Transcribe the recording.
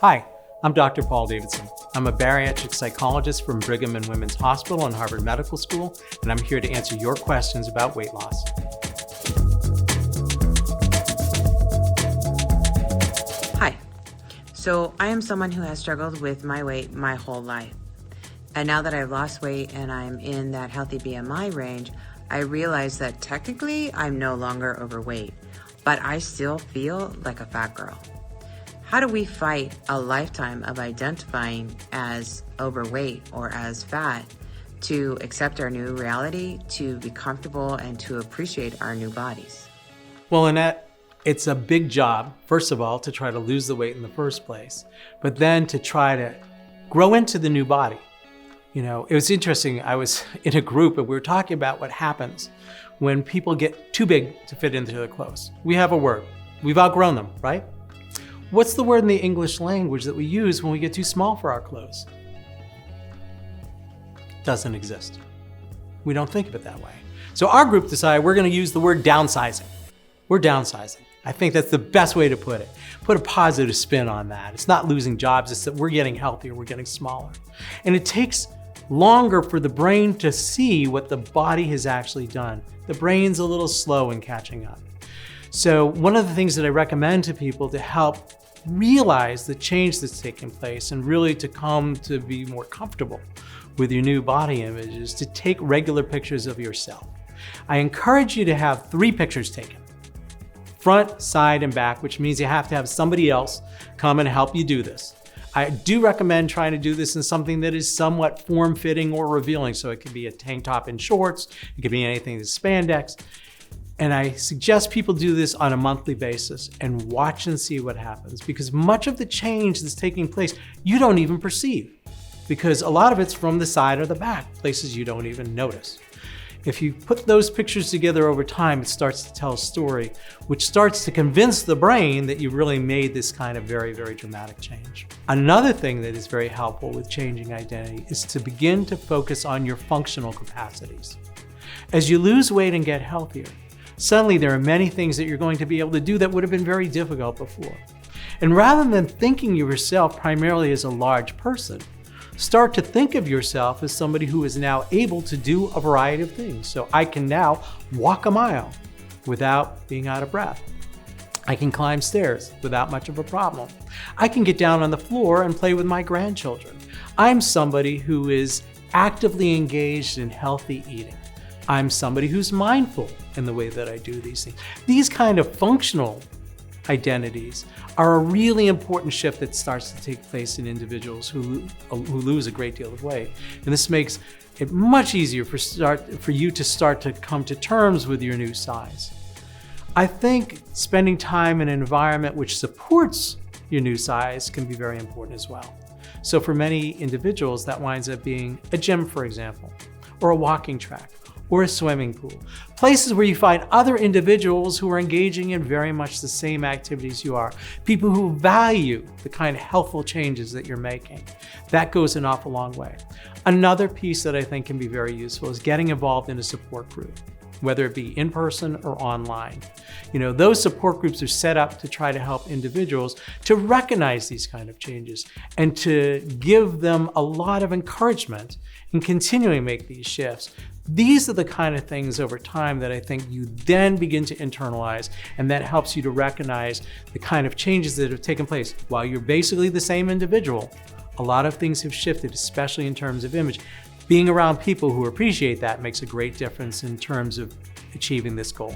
Hi, I'm Dr. Paul Davidson. I'm a bariatric psychologist from Brigham and Women's Hospital and Harvard Medical School, and I'm here to answer your questions about weight loss. Hi. So I am someone who has struggled with my weight my whole life. And now that I've lost weight and I'm in that healthy BMI range, I realize that technically I'm no longer overweight, but I still feel like a fat girl. How do we fight a lifetime of identifying as overweight or as fat to accept our new reality, to be comfortable, and to appreciate our new bodies? Well, Annette, it's a big job, first of all, to try to lose the weight in the first place, but then to try to grow into the new body. You know, it was interesting. I was in a group and we were talking about what happens when people get too big to fit into their clothes. We have a word. We've outgrown them, right? What's the word in the English language that we use when we get too small for our clothes? Doesn't exist. We don't think of it that way. So our group decided we're going to use the word downsizing. We're downsizing. I think that's the best way to put it. Put a positive spin on that. It's not losing jobs, it's that we're getting healthier, we're getting smaller. And it takes longer for the brain to see what the body has actually done. The brain's a little slow in catching up. So one of the things that I recommend to people to help realize the change that's taking place and really to come to be more comfortable with your new body image is to take regular pictures of yourself. I encourage you to have 3 pictures taken. Front, side, and back, which means you have to have somebody else come and help you do this. I do recommend trying to do this in something that is somewhat form-fitting or revealing. So it could be a tank top and shorts, it could be anything that's spandex. And I suggest people do this on a monthly basis and watch and see what happens, because much of the change that's taking place, you don't even perceive, because a lot of it's from the side or the back, places you don't even notice. If you put those pictures together over time, it starts to tell a story, which starts to convince the brain that you really made this kind of very, very dramatic change. Another thing that is very helpful with changing identity is to begin to focus on your functional capacities. As you lose weight and get healthier, suddenly there are many things that you're going to be able to do that would have been very difficult before. And rather than thinking of yourself primarily as a large person, start to think of yourself as somebody who is now able to do a variety of things. So I can now walk a mile without being out of breath. I can climb stairs without much of a problem. I can get down on the floor and play with my grandchildren. I'm somebody who is actively engaged in healthy eating. I'm somebody who's mindful in the way that I do these things. These kind of functional identities are a really important shift that starts to take place in individuals who lose a great deal of weight. And this makes it much easier for you to start to come to terms with your new size. I think spending time in an environment which supports your new size can be very important as well. So for many individuals, that winds up being a gym, for example, or a walking track, or a swimming pool. Places where you find other individuals who are engaging in very much the same activities you are. People who value the kind of healthful changes that you're making. That goes an awful long way. Another piece that I think can be very useful is getting involved in a support group, whether it be in person or online. You know, those support groups are set up to try to help individuals to recognize these kind of changes and to give them a lot of encouragement in continuing to make these shifts. These are the kind of things over time that I think you then begin to internalize, and that helps you to recognize the kind of changes that have taken place. While you're basically the same individual, a lot of things have shifted, especially in terms of image. Being around people who appreciate that makes a great difference in terms of achieving this goal.